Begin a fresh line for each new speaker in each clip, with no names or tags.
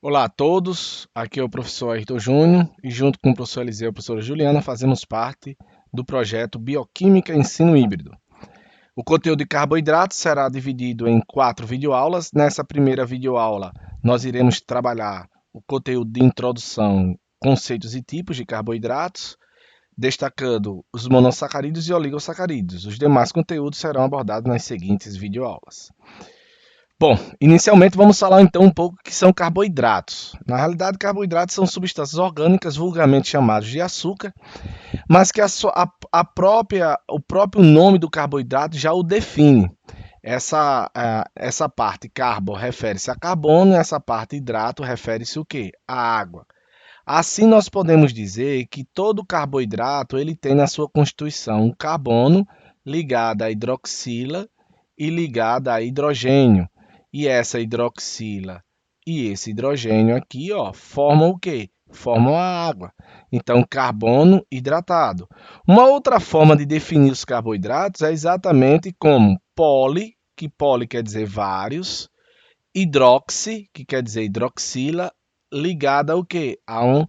Olá a todos, aqui é o professor Ayrton Júnior e junto com o professor Eliseu e a professora Juliana fazemos parte do projeto Bioquímica Ensino Híbrido. O conteúdo de carboidratos será dividido em 4 videoaulas. Nessa primeira videoaula nós iremos trabalhar o conteúdo de introdução, conceitos e tipos de carboidratos, destacando os monossacarídeos e oligosacarídeos. Os demais conteúdos serão abordados nas seguintes videoaulas. Bom, inicialmente vamos falar então um pouco o que são carboidratos. Na realidade, carboidratos são substâncias orgânicas vulgarmente chamadas de açúcar, mas que o próprio nome do carboidrato já o define. Essa parte carbo refere-se a carbono e essa parte hidrato refere-se o quê? A água. Assim, nós podemos dizer que todo carboidrato ele tem na sua constituição um carbono ligado a hidroxila e ligado a hidrogênio. E essa hidroxila e esse hidrogênio aqui, ó, formam o quê? Formam a água. Então, carbono hidratado. Uma outra forma de definir os carboidratos é exatamente como poli, que poli quer dizer vários, hidroxi, que quer dizer hidroxila, ligada ao quê? A um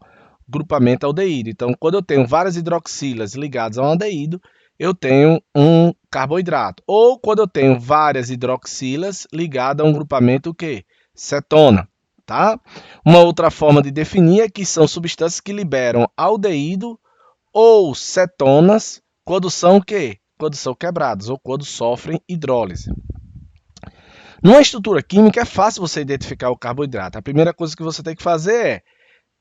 grupamento aldeído. Então, quando eu tenho várias hidroxilas ligadas a um aldeído, eu tenho um carboidrato. Ou quando eu tenho várias hidroxilas ligadas a um grupamento o quê? Cetona, tá? Uma outra forma de definir é que são substâncias que liberam aldeído ou cetonas quando são o quê? Quando são quebradas ou quando sofrem hidrólise. Numa estrutura química é fácil você identificar o carboidrato. A primeira coisa que você tem que fazer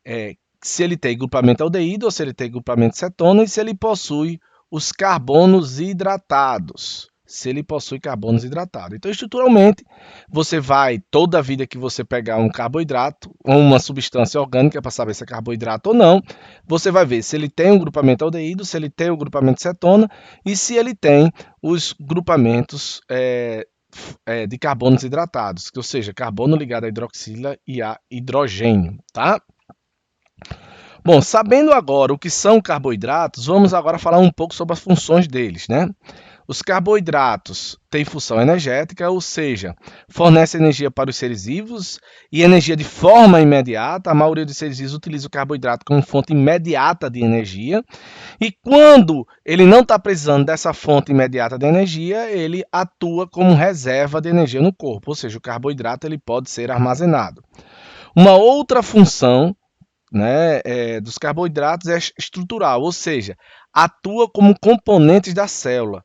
é se ele tem grupamento aldeído ou se ele tem grupamento cetona e se ele possui os carbonos hidratados. Se ele possui carbonos hidratados. Então, estruturalmente, você vai, toda a vida que você pegar um carboidrato ou uma substância orgânica para saber se é carboidrato ou não, você vai ver se ele tem um grupamento aldeído, se ele tem o grupamento cetona e se ele tem os grupamentos de carbonos hidratados, ou seja, carbono ligado à hidroxila e a hidrogênio, tá? Bom, sabendo agora o que são carboidratos, vamos agora falar um pouco sobre as funções deles, né? Os carboidratos têm função energética, ou seja, fornecem energia para os seres vivos e energia de forma imediata. A maioria dos seres vivos utiliza o carboidrato como fonte imediata de energia. E quando ele não está precisando dessa fonte imediata de energia, ele atua como reserva de energia no corpo, ou seja, o carboidrato ele pode ser armazenado. Uma outra função, né, dos carboidratos é estrutural, ou seja, atua como componentes da célula.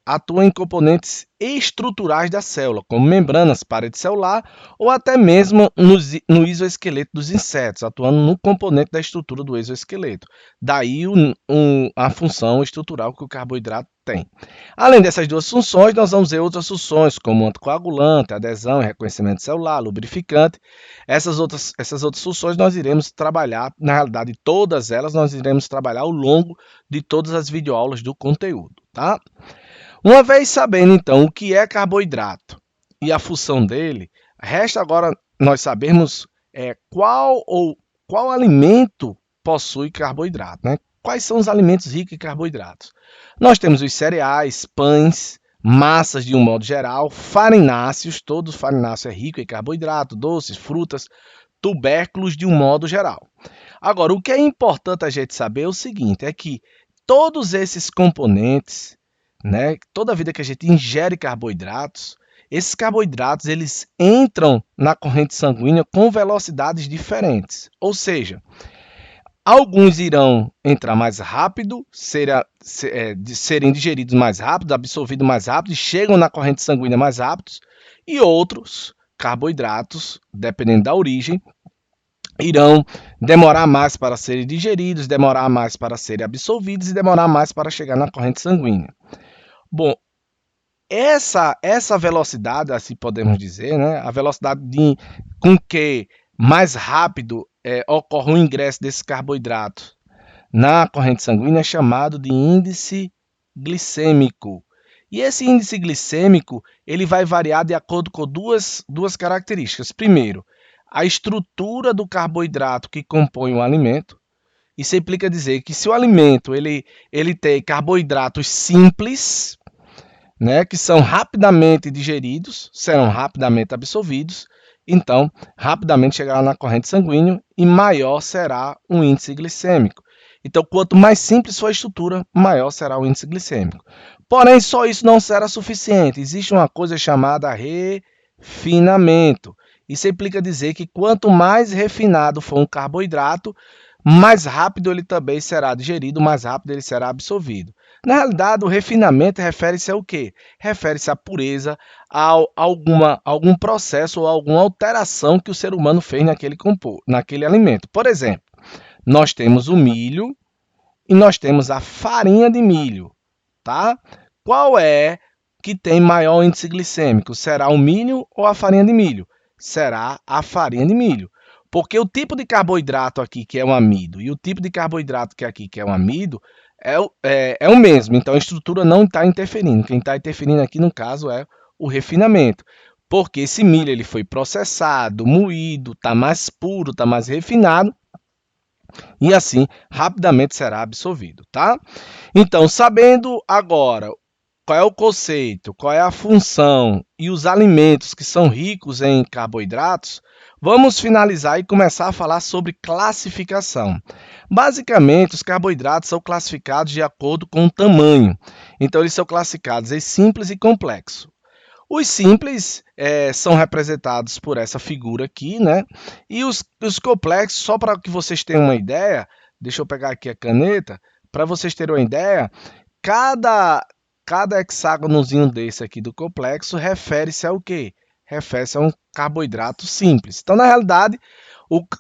Atua em componentes estruturais da célula, como membranas, parede celular ou até mesmo no exoesqueleto dos insetos, atuando no componente da estrutura do exoesqueleto. Daí a função estrutural que o carboidrato tem. Além dessas duas funções, nós vamos ver outras funções, como anticoagulante, adesão e reconhecimento celular, lubrificante. Essas outras funções nós iremos trabalhar, na realidade, todas elas nós iremos trabalhar ao longo de todas as videoaulas do conteúdo, tá? Uma vez sabendo, então, o que é carboidrato e a função dele, resta agora nós sabermos qual alimento possui carboidrato, né? Quais são os alimentos ricos em carboidratos? Nós temos os cereais, pães, massas de um modo geral, farináceos, todo farináceo é rico em carboidrato, doces, frutas, tubérculos de um modo geral. Agora, o que é importante a gente saber é o seguinte, é que todos esses componentes, né, toda vida que a gente ingere carboidratos, esses carboidratos eles entram na corrente sanguínea com velocidades diferentes. Ou seja, alguns irão entrar mais rápido, serem digeridos mais rápido, absorvidos mais rápido e chegam na corrente sanguínea mais rápido, e outros carboidratos, dependendo da origem, irão demorar mais para serem digeridos, demorar mais para serem absorvidos e demorar mais para chegar na corrente sanguínea. Bom, essa velocidade, assim podemos dizer, né, a velocidade com que mais rápido ocorre o ingresso desse carboidrato na corrente sanguínea é chamado de índice glicêmico. E esse índice glicêmico ele vai variar de acordo com duas características. Primeiro, a estrutura do carboidrato que compõe o alimento. Isso implica dizer que se o alimento ele tem carboidratos simples, né, que são rapidamente digeridos, serão rapidamente absorvidos, então rapidamente chegará na corrente sanguínea e maior será o índice glicêmico. Então, quanto mais simples for a estrutura, maior será o índice glicêmico. Porém, só isso não será suficiente. Existe uma coisa chamada refinamento. Isso implica dizer que quanto mais refinado for um carboidrato, mais rápido ele também será digerido, mais rápido ele será absorvido. Na realidade, o refinamento refere-se ao quê? Refere-se à pureza, a algum processo ou alguma alteração que o ser humano fez naquele alimento. Por exemplo, nós temos o milho e nós temos a farinha de milho, tá? Qual é que tem maior índice glicêmico? Será o milho ou a farinha de milho? Será a farinha de milho. Porque o tipo de carboidrato aqui, que é um amido, e o tipo de carboidrato que aqui, que é um amido, é o mesmo. Então, a estrutura não está interferindo. Quem está interferindo aqui, no caso, é o refinamento. Porque esse milho ele foi processado, moído, está mais puro, está mais refinado, e assim rapidamente será absorvido, tá? Então, sabendo agora qual é o conceito, qual é a função e os alimentos que são ricos em carboidratos, vamos finalizar e começar a falar sobre classificação. Basicamente, os carboidratos são classificados de acordo com o tamanho. Então, eles são classificados em simples e complexo. Os simples são representados por essa figura aqui, né? E os complexos, só para que vocês tenham uma ideia, deixa eu pegar aqui a caneta, para vocês terem uma ideia, cada hexágonozinho desse aqui do complexo refere-se ao quê? Refere-se a um carboidrato simples. Então, na realidade,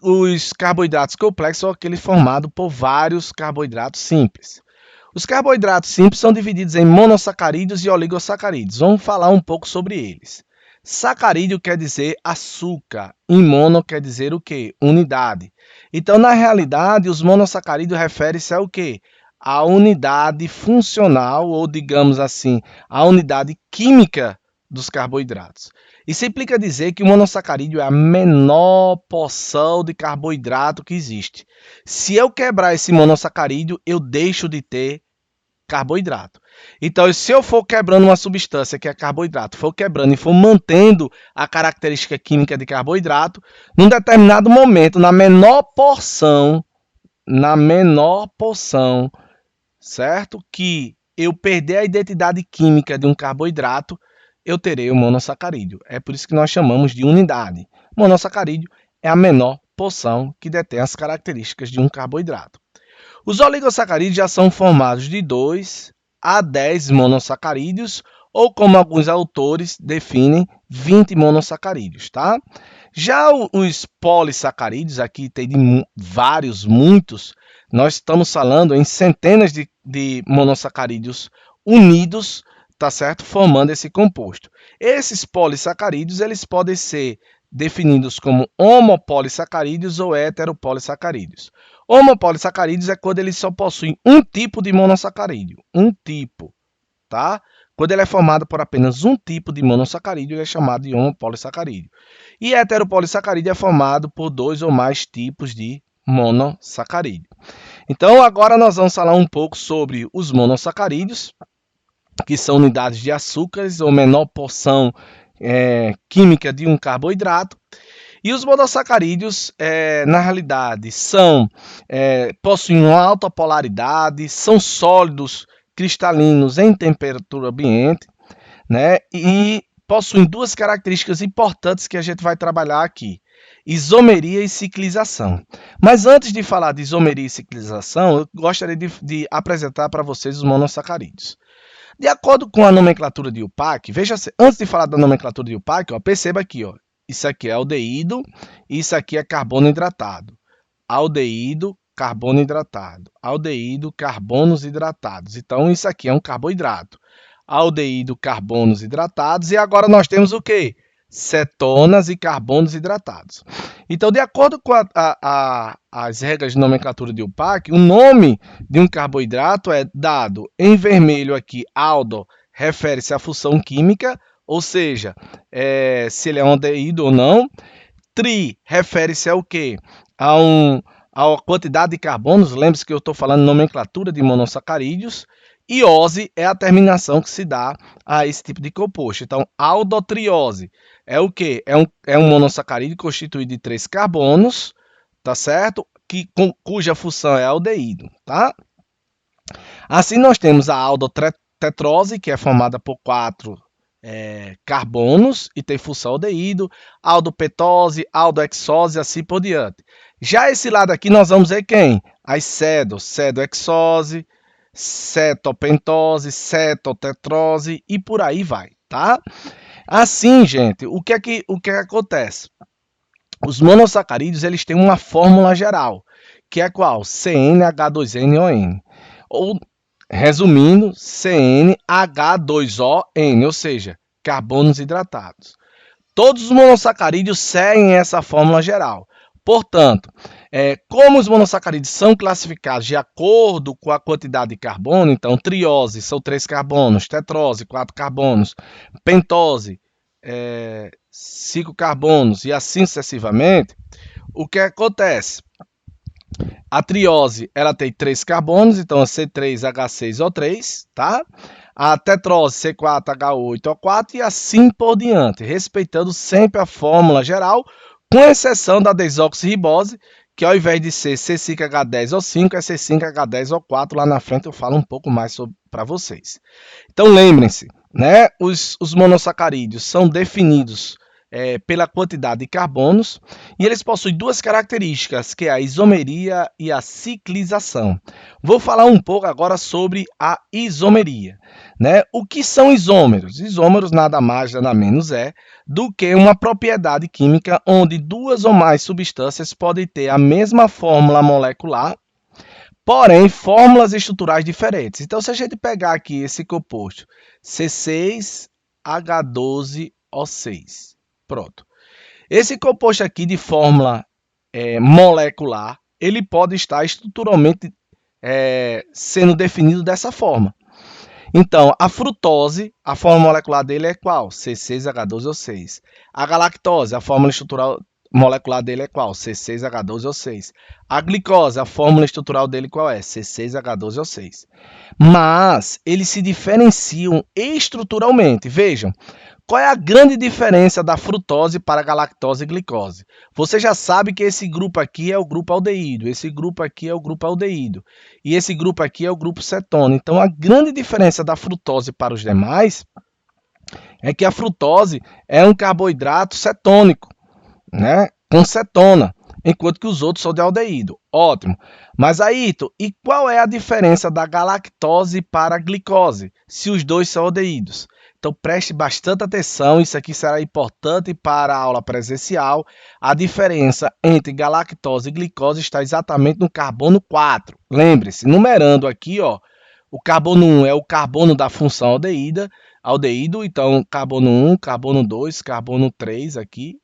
os carboidratos complexos são aqueles formados por vários carboidratos simples. Os carboidratos simples são divididos em monossacarídeos e oligosacarídeos. Vamos falar um pouco sobre eles. Sacarídeo quer dizer açúcar, e mono quer dizer o quê? Unidade. Então, na realidade, os monossacarídeos referem-se ao quê? A unidade funcional, ou digamos assim, a unidade química dos carboidratos. Isso implica dizer que o monossacarídeo é a menor porção de carboidrato que existe. Se eu quebrar esse monossacarídeo, eu deixo de ter carboidrato. Então, se eu for quebrando uma substância que é carboidrato, for quebrando e for mantendo a característica química de carboidrato, num determinado momento, na menor porção, certo? Que eu perder a identidade química de um carboidrato, eu terei o monossacarídeo. É por isso que nós chamamos de unidade. Monossacarídeo é a menor porção que detém as características de um carboidrato. Os oligosacarídeos já são formados de 2 a 10 monossacarídeos, ou como alguns autores definem, 20 monossacarídeos, tá? Já os polissacarídeos, aqui tem muitos, nós estamos falando em centenas de monossacarídeos unidos, tá certo? Formando esse composto. Esses polissacarídeos, eles podem ser definidos como homopolissacarídeos ou heteropolissacarídeos. Homopolissacarídeos é quando eles só possuem um tipo de monossacarídeo, um tipo, tá? Quando ele é formado por apenas um tipo de monossacarídeo, ele é chamado de homopolissacarídeo. E heteropolissacarídeo é formado por 2 ou mais tipos de monossacarídeo. Então, agora nós vamos falar um pouco sobre os monossacarídeos, que são unidades de açúcares ou menor porção química de um carboidrato. E os monossacarídeos, na realidade, possuem uma alta polaridade, são sólidos cristalinos em temperatura ambiente, né? E possuem duas características importantes que a gente vai trabalhar aqui: isomeria e ciclização. Mas antes de falar de isomeria e ciclização, eu gostaria de apresentar para vocês os monossacarídeos. De acordo com a nomenclatura de UPAC, veja, antes de falar da nomenclatura de UPAC, perceba aqui, isso aqui é aldeído, isso aqui é carbono hidratado. Aldeído, carbono hidratado. Aldeído, carbonos hidratados. Então, isso aqui é um carboidrato. Aldeído, carbonos hidratados. E agora nós temos o quê? Cetonas e carbonos hidratados. Então, de acordo com as regras de nomenclatura de UPAC, o nome de um carboidrato é dado em vermelho aqui, aldo, refere-se à função química, ou seja, se ele é um aldeído ou não. Tri refere-se ao quê? A quantidade de carbonos. Lembre-se que eu estou falando nomenclatura de monossacarídeos. Iose é a terminação que se dá a esse tipo de composto. Então, aldotriose é o quê? É um monossacarídeo constituído de 3 carbonos, tá certo? Cuja função é aldeído, tá? Assim, nós temos a aldotetrose, que é formada por 4 carbonos e tem função aldeído, aldopetose, aldohexose e assim por diante. Já esse lado aqui, nós vamos ver quem? As cedohexose, cetopentose, cetotetrose e por aí vai, tá? Assim, gente, o que é que acontece? Os monossacarídeos, eles têm uma fórmula geral, que é qual? CnH2nON. Ou, resumindo, CnH2ON, ou seja, carbonos hidratados. Todos os monossacarídeos seguem essa fórmula geral. Portanto, como os monossacarídeos são classificados de acordo com a quantidade de carbono, então triose são 3 carbonos, tetrose 4 carbonos, pentose 5 carbonos e assim sucessivamente, o que acontece? A triose ela tem 3 carbonos, então é C3H6O3, tá? A tetrose C4H8O4 e assim por diante, respeitando sempre a fórmula geral, com exceção da desoxirribose, que ao invés de ser C5H10O5, é C5H10O4. Lá na frente eu falo um pouco mais para vocês. Então lembrem-se, né? Os monossacarídeos são definidos pela quantidade de carbonos e eles possuem 2 características, que é a isomeria e a ciclização. Vou falar um pouco agora sobre a isomeria, né? O que são isômeros? Isômeros nada mais, nada menos do que uma propriedade química onde 2 ou mais substâncias podem ter a mesma fórmula molecular, porém fórmulas estruturais diferentes. Então, se a gente pegar aqui esse composto C6H12O6, pronto. Esse composto aqui de fórmula molecular, ele pode estar estruturalmente sendo definido dessa forma. Então, a frutose, a fórmula molecular dele é qual? C6H12O6. A galactose, a fórmula estrutural molecular dele é qual? C6H12O6. A glicose, a fórmula estrutural dele qual é? C6H12O6. Mas eles se diferenciam estruturalmente. Vejam, qual é a grande diferença da frutose para a galactose e glicose? Você já sabe que esse grupo aqui é o grupo aldeído, esse grupo aqui é o grupo aldeído, e esse grupo aqui é o grupo cetona. Então, a grande diferença da frutose para os demais é que a frutose é um carboidrato cetônico, né, com cetona, enquanto que os outros são de aldeído. Ótimo. Mas aí, e qual é a diferença da galactose para a glicose, se os dois são aldeídos? Então, preste bastante atenção, isso aqui será importante para a aula presencial. A diferença entre galactose e glicose está exatamente no carbono 4. Lembre-se, numerando aqui, ó, o carbono 1 é o carbono da função aldeído, então carbono 1, carbono 2, carbono 3 aqui.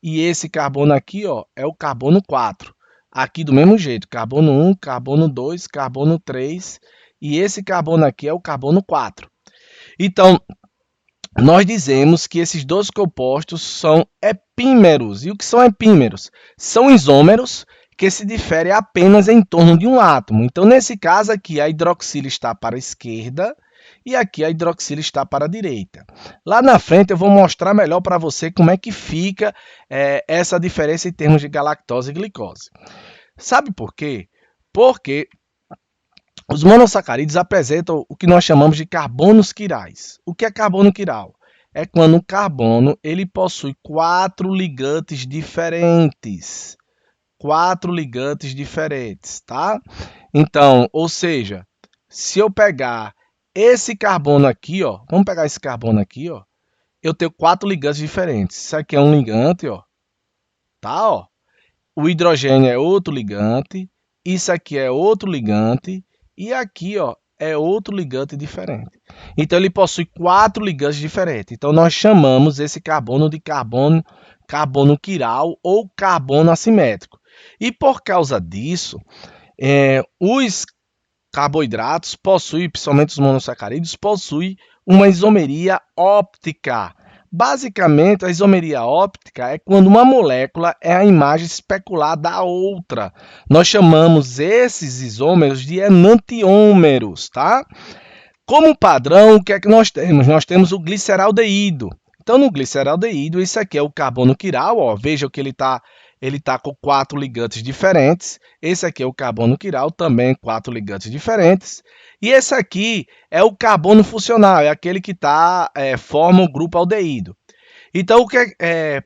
E esse carbono aqui, ó, é o carbono 4. Aqui do mesmo jeito, carbono 1, carbono 2, carbono 3. E esse carbono aqui é o carbono 4. Então, nós dizemos que esses 2 compostos são epímeros. E o que são epímeros? São isômeros que se diferem apenas em torno de um átomo. Então, nesse caso aqui, a hidroxila está para a esquerda e aqui a hidroxila está para a direita. Lá na frente eu vou mostrar melhor para você como é que fica essa diferença em termos de galactose e glicose. Sabe por quê? Porque os monossacarídeos apresentam o que nós chamamos de carbonos quirais. O que é carbono quiral? É quando o carbono ele possui 4 ligantes diferentes. 4 ligantes diferentes, tá? Então, ou seja, se eu pegar esse carbono aqui, ó, vamos pegar esse carbono aqui, ó, eu tenho 4 ligantes diferentes. Isso aqui é um ligante, ó, tá? Ó. O hidrogênio é outro ligante, isso aqui é outro ligante, e aqui, ó, é outro ligante diferente. Então, ele possui 4 ligantes diferentes. Então, nós chamamos esse carbono de carbono quiral ou carbono assimétrico. E por causa disso, os carboidratos possuem, principalmente os monossacarídeos, possuem uma isomeria óptica. Basicamente, a isomeria óptica é quando uma molécula é a imagem especular da outra. Nós chamamos esses isômeros de enantiômeros, tá? Como padrão, o que é que nós temos? Nós temos o gliceraldeído. Então, no gliceraldeído, esse aqui é o carbono quiral. Ó, veja que ele tá com 4 ligantes diferentes. Esse aqui é o carbono quiral, também 4 ligantes diferentes. E esse aqui é o carbono funcional, é aquele que forma o grupo aldeído. Então,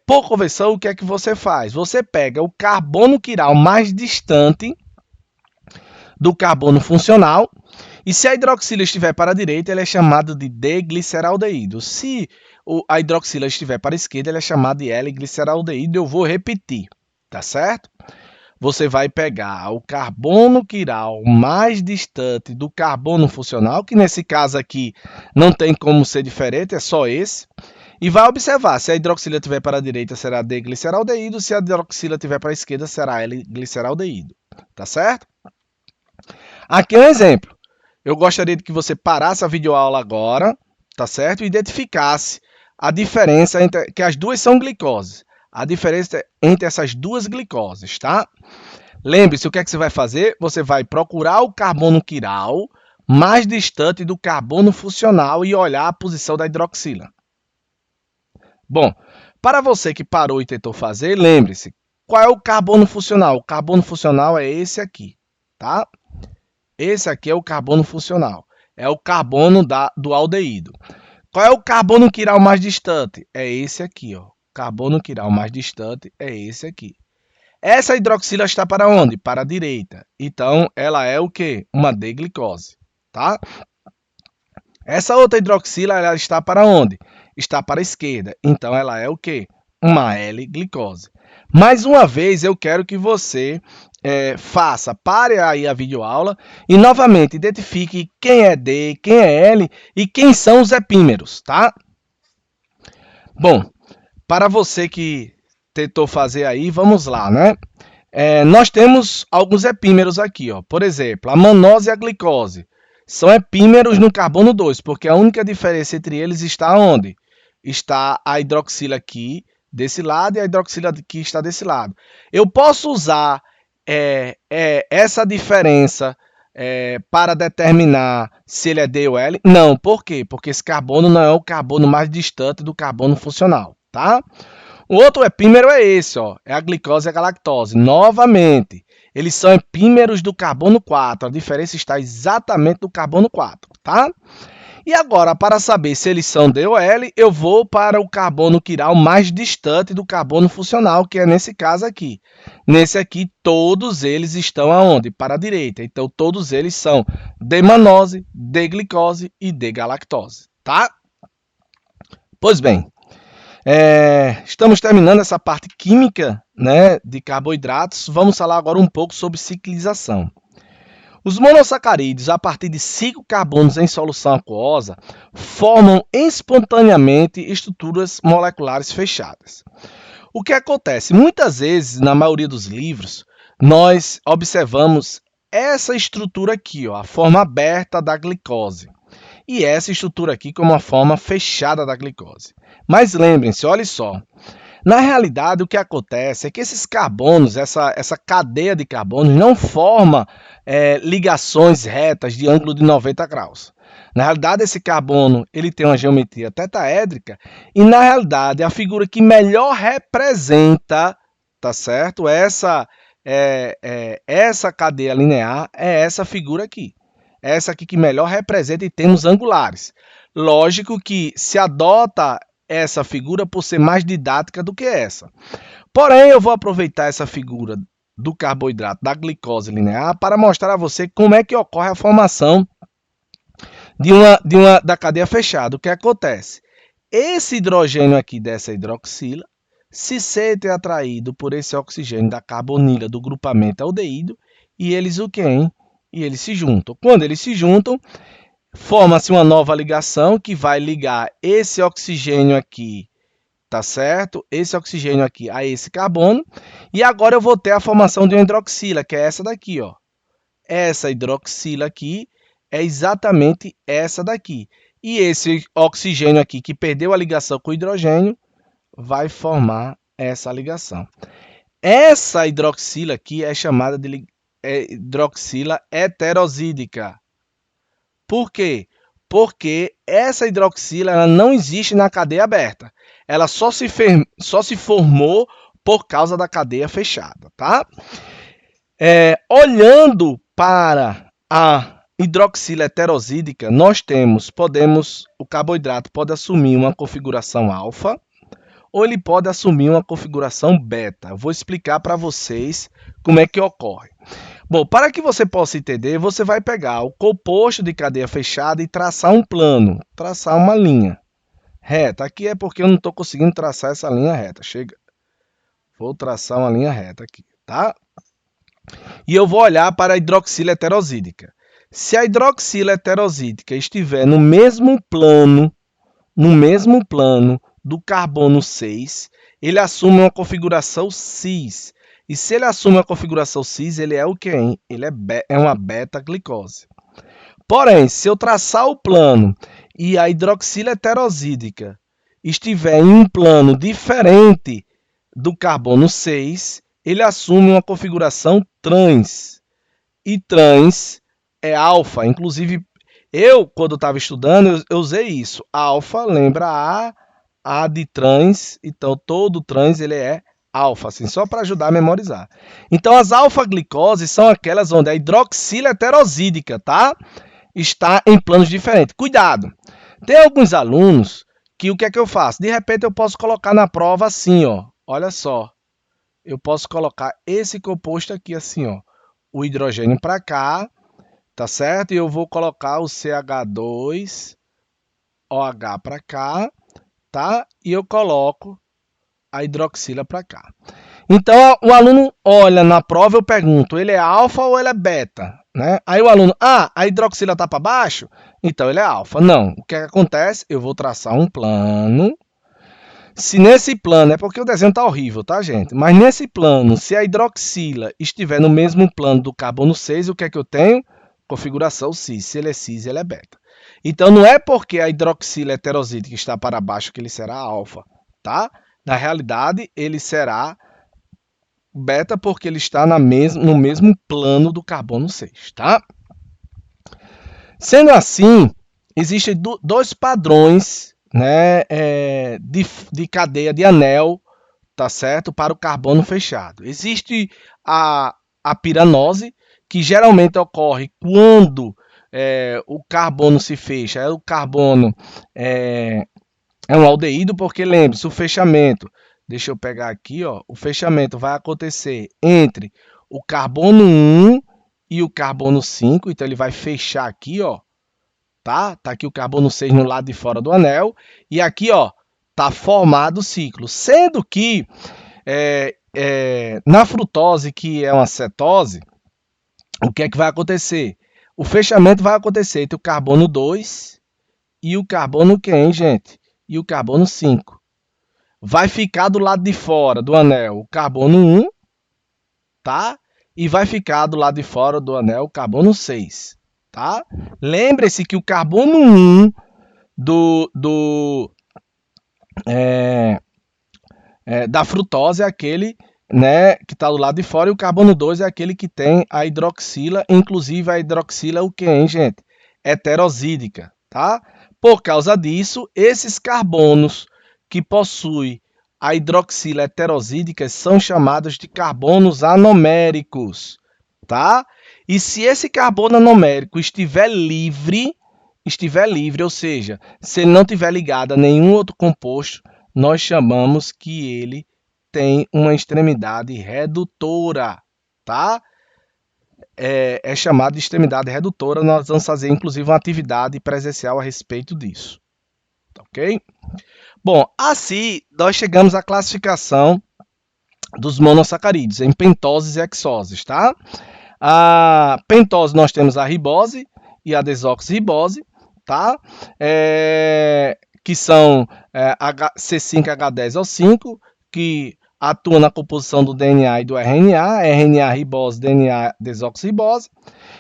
por conversão, o que é que você faz? Você pega o carbono quiral mais distante do carbono funcional, e se a hidroxila estiver para a direita, ele é chamado de D-gliceraldeído. Se a hidroxila estiver para a esquerda, ele é chamado de L-gliceraldeído. Eu vou repetir, tá certo? Você vai pegar o carbono quiral mais distante do carbono funcional, que nesse caso aqui não tem como ser diferente, é só esse. E vai observar, se a hidroxila estiver para a direita, será D-gliceraldeído, se a hidroxila estiver para a esquerda, será L-gliceraldeído. Tá certo? Aqui é um exemplo. Eu gostaria de que você parasse a videoaula agora, tá certo? E identificasse a diferença entre que as duas são glicoses. A diferença entre essas duas glicoses, tá? Lembre-se, o que é que você vai fazer? Você vai procurar o carbono quiral mais distante do carbono funcional e olhar a posição da hidroxila. Bom, para você que parou e tentou fazer, lembre-se, qual é o carbono funcional? O carbono funcional é esse aqui, tá? Esse aqui é o carbono funcional, é o carbono do aldeído. Qual é o carbono quiral mais distante? É esse aqui, ó. Carbono quiral mais distante é esse aqui. Essa hidroxila está para onde? Para a direita. Então, ela é o quê? Uma D-glicose, tá? Essa outra hidroxila, ela está para onde? Está para a esquerda. Então, ela é o quê? Uma L-glicose. Mais uma vez, eu quero que você pare aí a videoaula e novamente identifique quem é D, quem é L e quem são os epímeros, tá? Bom, para você que tentou fazer aí, vamos lá, né? Nós temos alguns epímeros aqui, ó. Por exemplo, a manose e a glicose são epímeros no carbono 2, porque a única diferença entre eles está onde? Está a hidroxila aqui desse lado e a hidroxila aqui está desse lado. Eu posso usar essa diferença para determinar se ele é D ou L? Não, por quê? Porque esse carbono não é o carbono mais distante do carbono funcional, tá? O outro epímero é esse, ó, é a glicose e a galactose. Novamente, eles são epímeros do carbono 4, a diferença está exatamente no carbono 4, tá? E agora, para saber se eles são D ou L, eu vou para o carbono quiral mais distante do carbono funcional, que é nesse caso aqui. Nesse aqui, todos eles estão aonde? Para a direita. Então, todos eles são D-manose, D-glicose e D-galactose, tá? Pois bem, estamos terminando essa parte química, né, de carboidratos. Vamos falar agora um pouco sobre ciclização. Os monossacarídeos, a partir de 5 carbonos em solução aquosa, formam espontaneamente estruturas moleculares fechadas. O que acontece? Muitas vezes, na maioria dos livros, nós observamos essa estrutura aqui, ó, a forma aberta da glicose, e essa estrutura aqui como a forma fechada da glicose. Mas lembrem-se, olha só, na realidade, o que acontece é que esses carbonos, essa cadeia de carbonos, não forma ligações retas de ângulo de 90 graus. Na realidade, esse carbono ele tem uma geometria tetaédrica e, na realidade, a figura que melhor representa, tá certo? Essa cadeia linear é essa figura aqui. Essa aqui que melhor representa em termos angulares. Lógico que se adota essa figura por ser mais didática do que essa. Porém, eu vou aproveitar essa figura do carboidrato da glicose linear para mostrar a você como é que ocorre a formação da cadeia fechada. O que acontece? Esse hidrogênio aqui dessa hidroxila se sente atraído por esse oxigênio da carbonila do grupamento aldeído e eles o quê? E eles se juntam. Quando eles se juntam, forma-se uma nova ligação que vai ligar esse oxigênio aqui, tá certo? Esse oxigênio aqui a esse carbono. E agora eu vou ter a formação de uma hidroxila, que é essa daqui, ó. Essa hidroxila aqui é exatamente essa daqui. E esse oxigênio aqui, que perdeu a ligação com o hidrogênio, vai formar essa ligação. Essa hidroxila aqui é chamada de hidroxila heterosídica. Por quê? porque essa hidroxila ela não existe na cadeia aberta. Ela só se formou por causa da cadeia fechada, tá? Olhando para a hidroxila heterosídica, o carboidrato pode assumir uma configuração alfa ou ele pode assumir uma configuração beta. Vou explicar para vocês como é que ocorre. Bom, para que você possa entender, você vai pegar o composto de cadeia fechada e traçar um plano, traçar uma linha reta. Aqui é porque eu não estou conseguindo traçar essa linha reta. Chega. Vou traçar uma linha reta aqui, tá? E eu vou olhar para a hidroxila heterosídica. Se a hidroxila heterosídica estiver no mesmo plano do carbono 6, ele assume uma configuração cis. E se ele assume uma configuração cis, ele é o quê? Ele é uma beta-glicose. Porém, se eu traçar o plano e a hidroxila heterosídica estiver em um plano diferente do carbono 6, ele assume uma configuração trans. E trans é alfa. Inclusive, eu, quando estava estudando, eu usei isso. Alfa lembra A de trans, então todo trans ele é alfa, assim, só para ajudar a memorizar. Então, as alfa-glicoses são aquelas onde a hidroxila heterosídica, tá? Está em planos diferentes. Cuidado! Tem alguns alunos que o que é que eu faço? De repente, eu posso colocar na prova assim, ó. Olha só. Eu posso colocar esse composto aqui assim, ó. O hidrogênio para cá, tá certo? E eu vou colocar o CH2OH para cá, tá? E eu coloco a hidroxila para cá. Então, o aluno olha na prova, eu pergunto, ele é alfa ou ele é beta? Né? Aí o aluno, a hidroxila está para baixo? Então, ele é alfa. Não, o que acontece? Eu vou traçar um plano. Se nesse plano, é porque o desenho está horrível, tá, gente? Mas nesse plano, se a hidroxila estiver no mesmo plano do carbono 6, o que é que eu tenho? Configuração cis. Se ele é cis, ele é beta. Então, não é porque a hidroxila heterosídica está para baixo que ele será alfa, tá? Na realidade, ele será beta porque ele está no mesmo plano do carbono 6, tá? Sendo assim, existem dois padrões, né, de cadeia de anel, tá certo? Para o carbono fechado. Existe a piranose, que geralmente ocorre quando o carbono se fecha. O carbono é um aldeído, porque lembre-se, o fechamento, deixa eu pegar aqui, ó, o fechamento vai acontecer entre o carbono 1 e o carbono 5, então ele vai fechar aqui, ó, tá? Tá aqui o carbono 6 no lado de fora do anel, e aqui, ó, tá formado o ciclo, sendo que na frutose, que é uma cetose, o que é que vai acontecer? O fechamento vai acontecer entre o carbono 2 e o carbono quem, gente? E o carbono 5. Vai ficar do lado de fora do anel o carbono 1, tá? E vai ficar do lado de fora do anel o carbono 6, tá? Lembre-se que o carbono 1 da frutose é aquele, né, que está do lado de fora, e o carbono 2 é aquele que tem a hidroxila, inclusive a hidroxila é o que, hein, gente? Heterosídica, tá? Por causa disso, esses carbonos que possuem a hidroxila heterosídica são chamados de carbonos anoméricos, tá? E se esse carbono anomérico estiver livre, ou seja, se ele não estiver ligado a nenhum outro composto, nós chamamos que ele tem uma extremidade redutora, tá? É chamado de extremidade redutora. Nós vamos fazer, inclusive, uma atividade presencial a respeito disso, ok? Bom, assim, nós chegamos à classificação dos monossacarídeos em pentoses e hexoses, tá? A pentose, nós temos a ribose e a desoxirribose, tá? Que são C5H10O5, que atua na composição do DNA e do RNA, RNA ribose, DNA desoxirribose.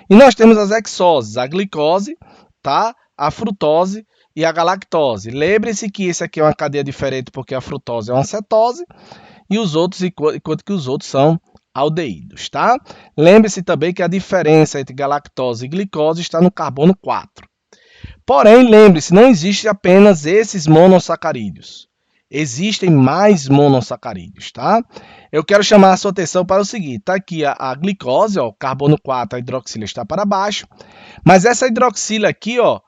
E nós temos as hexoses, a glicose, tá? A frutose e a galactose. Lembre-se que esse aqui é uma cadeia diferente porque a frutose é uma cetose e os outros, enquanto que os outros são aldeídos, tá? Lembre-se também que a diferença entre galactose e glicose está no carbono 4. Porém, lembre-se, não existe apenas esses monossacarídeos. Existem mais monossacarídeos, tá? Eu quero chamar a sua atenção para o seguinte, tá aqui a glicose, ó, carbono 4, a hidroxila está para baixo, mas essa hidroxila aqui, ó,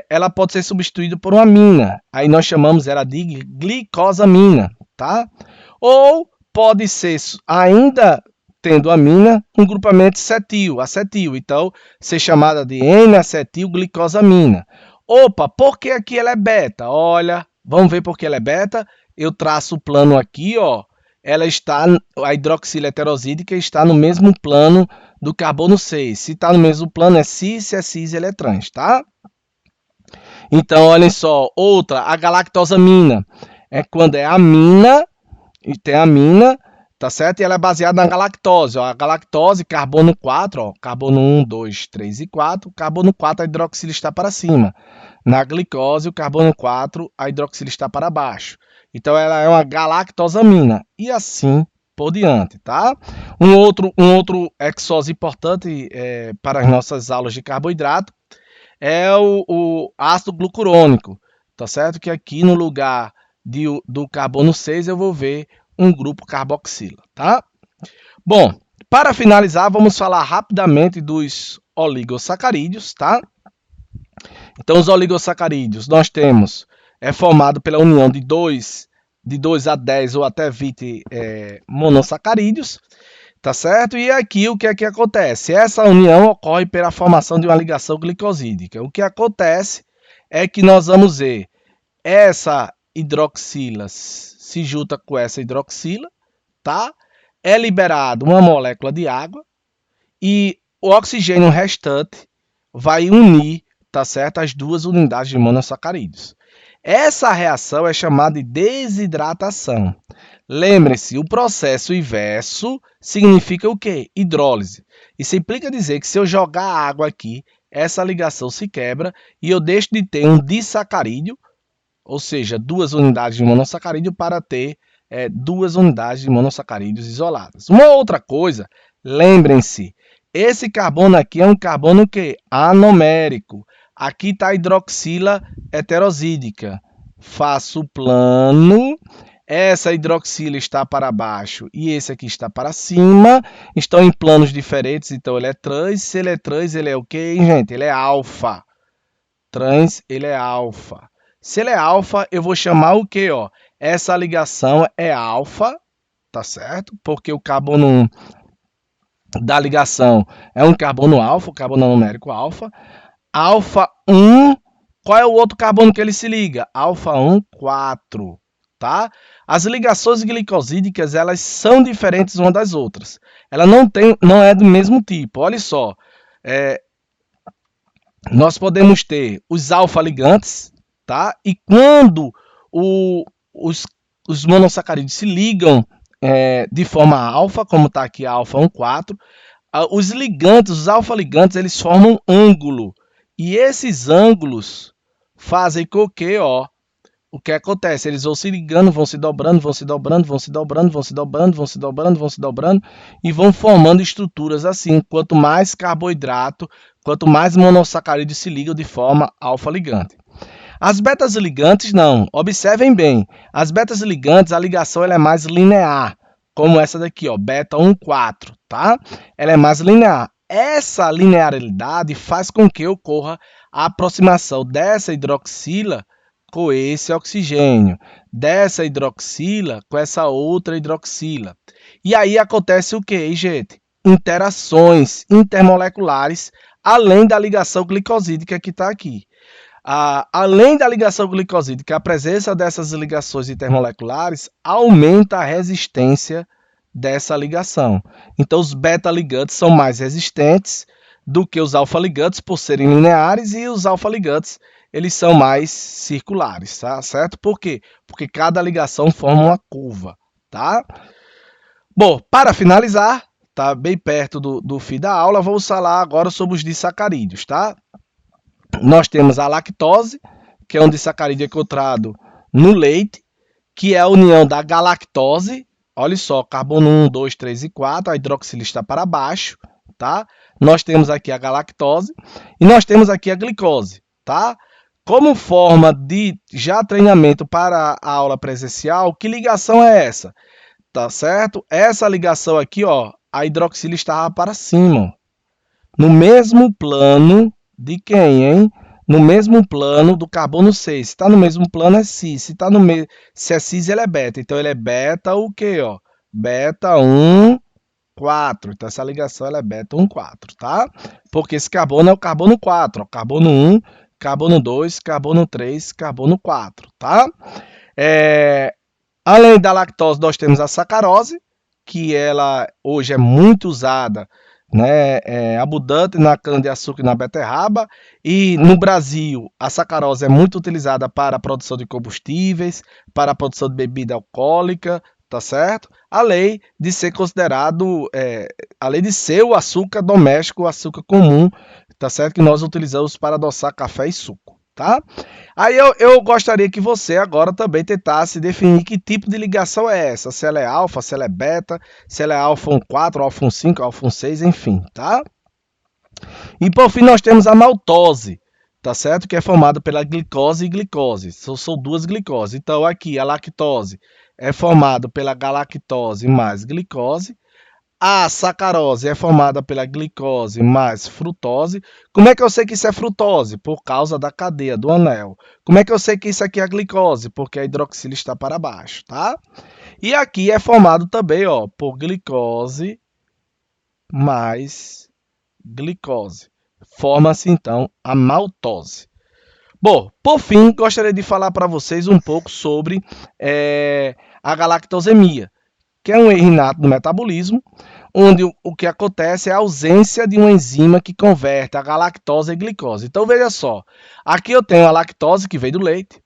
ela pode ser substituída por uma amina, aí nós chamamos ela de glicosamina, tá? Ou pode ser, ainda tendo amina, um grupamento acetil, então ser chamada de N-acetilglicosamina. Opa, por que aqui ela é beta? Olha, vamos ver por que ela é beta. Eu traço o plano aqui, ó. A hidroxila heterosídica está no mesmo plano do carbono 6. Se está no mesmo plano, é cis, se é cis, ele é trans, tá? Então, olhem só, outra, a galactosamina. É quando é amina, e tem amina, tá certo? E ela é baseada na galactose, ó. A galactose, carbono 4, ó, carbono 1, 2, 3 e 4. Carbono 4, a hidroxila está para cima. Na glicose, o carbono 4, a hidroxila está para baixo. Então, ela é uma galactosamina. E assim por diante, tá? Um outro hexose importante para as nossas aulas de carboidrato é o ácido glucurônico, tá certo? Que aqui no lugar do carbono 6 eu vou ver um grupo carboxila, tá? Bom, para finalizar, vamos falar rapidamente dos oligosacarídeos, tá? Então, os oligosacarídeos nós temos, formado pela união de 2 a 10 ou até 20 monossacarídeos, tá certo? E aqui o que é que acontece? Essa união ocorre pela formação de uma ligação glicosídica. O que acontece é que nós vamos ver essa hidroxila se junta com essa hidroxila, tá? É liberado uma molécula de água e o oxigênio restante vai unir, tá certo, as duas unidades de monossacarídeos. Essa reação é chamada de desidratação. Lembre-se, o processo inverso significa o quê? Hidrólise. Isso implica dizer que se eu jogar água aqui, essa ligação se quebra e eu deixo de ter um disacarídeo, ou seja, duas unidades de monossacarídeo para ter duas unidades de monossacarídeos isoladas. Uma outra coisa, lembrem-se, esse carbono aqui é um carbono que anomérico. Aqui está a hidroxila heterosídica. Faço o plano, essa hidroxila está para baixo e esse aqui está para cima. Estão em planos diferentes, então ele é trans. Se ele é trans, ele é o quê, gente? Ele é alfa. Trans, ele é alfa. Se ele é alfa, eu vou chamar o quê? Ó? Essa ligação é alfa, tá certo? Porque o carbono 1 da ligação é um carbono alfa, o carbono numérico alfa. Alfa 1, qual é o outro carbono que ele se liga? Alfa 1, 4, tá? As ligações glicosídicas, elas são diferentes umas das outras. Ela não é do mesmo tipo. Olha só, nós podemos ter os alfa-ligantes, tá? E quando os monossacarídeos se ligam de forma alfa, como está aqui a alfa 1, 4, os ligantes, os alfa-ligantes, eles formam ângulo. E esses ângulos fazem com que, ó, o que acontece? Eles vão se ligando, vão se dobrando, vão se dobrando, vão se dobrando, vão se dobrando, vão se dobrando, vão se dobrando e vão formando estruturas assim. Quanto mais carboidrato, quanto mais monossacarídeos se ligam de forma alfa-ligante. As betas ligantes não. Observem bem. As betas ligantes, a ligação ela é mais linear, como essa daqui, ó, beta 1, 4, tá? Ela é mais linear. Essa linearidade faz com que ocorra a aproximação dessa hidroxila com esse oxigênio, dessa hidroxila com essa outra hidroxila. E aí acontece o que, gente? Interações intermoleculares, além da ligação glicosídica que está aqui. Além da ligação glicosídica, a presença dessas ligações intermoleculares aumenta a resistência dessa ligação. Então, os beta-ligantes são mais resistentes do que os alfa-ligantes por serem lineares e os alfa-ligantes eles são mais circulares, tá certo? Por quê? Porque cada ligação forma uma curva, tá? Bom, para finalizar, tá bem perto do fim da aula, vamos falar agora sobre os disacarídeos, tá? Nós temos a lactose, que é um disacarídeo encontrado no leite, que é a união da galactose. Olha só, carbono 1, 2, 3 e 4, a hidroxila está para baixo, tá? Nós temos aqui a galactose e nós temos aqui a glicose, tá? Como forma de já treinamento para a aula presencial, que ligação é essa? Tá certo? Essa ligação aqui, ó, a hidroxila estava para cima, ó. No mesmo plano de quem, hein? No mesmo plano do carbono 6. Se está no mesmo plano, é cis. Se é cis, ele é beta. Então, ele é beta o quê, ó? Beta 1, 4. Então, essa ligação ela é beta 1, 4, tá? Porque esse carbono é o carbono 4, ó. Carbono 1, carbono 2, carbono 3, carbono 4, tá? Além da lactose, nós temos a sacarose, que ela hoje é muito usada, né, abundante na cana-de-açúcar e na beterraba, e no Brasil a sacarose é muito utilizada para a produção de combustíveis, para a produção de bebida alcoólica, tá certo? Além de ser considerado, além de ser o açúcar doméstico, o açúcar comum, tá certo? Que nós utilizamos para adoçar café e suco, tá? Aí eu gostaria que você agora também tentasse definir que tipo de ligação é essa, se ela é alfa, se ela é beta, se ela é alfa 1, 4, alfa 1, 5, alfa 1, 6, enfim, tá? E por fim nós temos a maltose, tá certo? Que é formada pela glicose e glicose, são duas glicoses. Então aqui a lactose é formada pela galactose mais glicose, a sacarose é formada pela glicose mais frutose. Como é que eu sei que isso é frutose? Por causa da cadeia do anel. Como é que eu sei que isso aqui é glicose? Porque a hidroxila está para baixo, tá? E aqui é formado também, ó, por glicose mais glicose. Forma-se, então, a maltose. Bom, por fim, gostaria de falar para vocês um pouco sobre a galactosemia, que é um erro inato do metabolismo, onde o que acontece é a ausência de uma enzima que converte a galactose em glicose. Então, veja só, aqui eu tenho a lactose que vem do leite,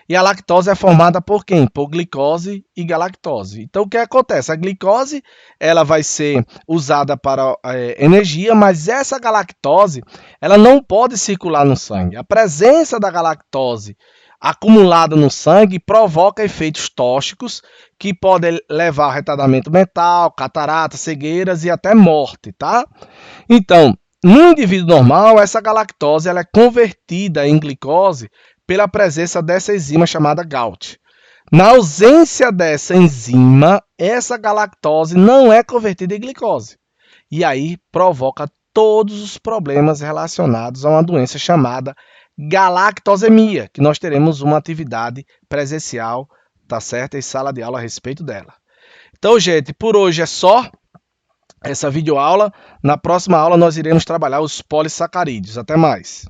e a lactose é formada por quem? Por glicose e galactose. Então, o que acontece? A glicose ela vai ser usada para energia, mas essa galactose ela não pode circular no sangue. A presença da galactose acumulada no sangue provoca efeitos tóxicos que podem levar ao retardamento mental, catarata, cegueiras e até morte, tá? Então, no indivíduo normal, essa galactose ela é convertida em glicose pela presença dessa enzima chamada GALT. Na ausência dessa enzima, essa galactose não é convertida em glicose. E aí provoca todos os problemas relacionados a uma doença chamada galactosemia, que nós teremos uma atividade presencial, tá certo? Em sala de aula a respeito dela. Então, gente, por hoje é só essa videoaula. Na próxima aula nós iremos trabalhar os polissacarídeos. Até mais!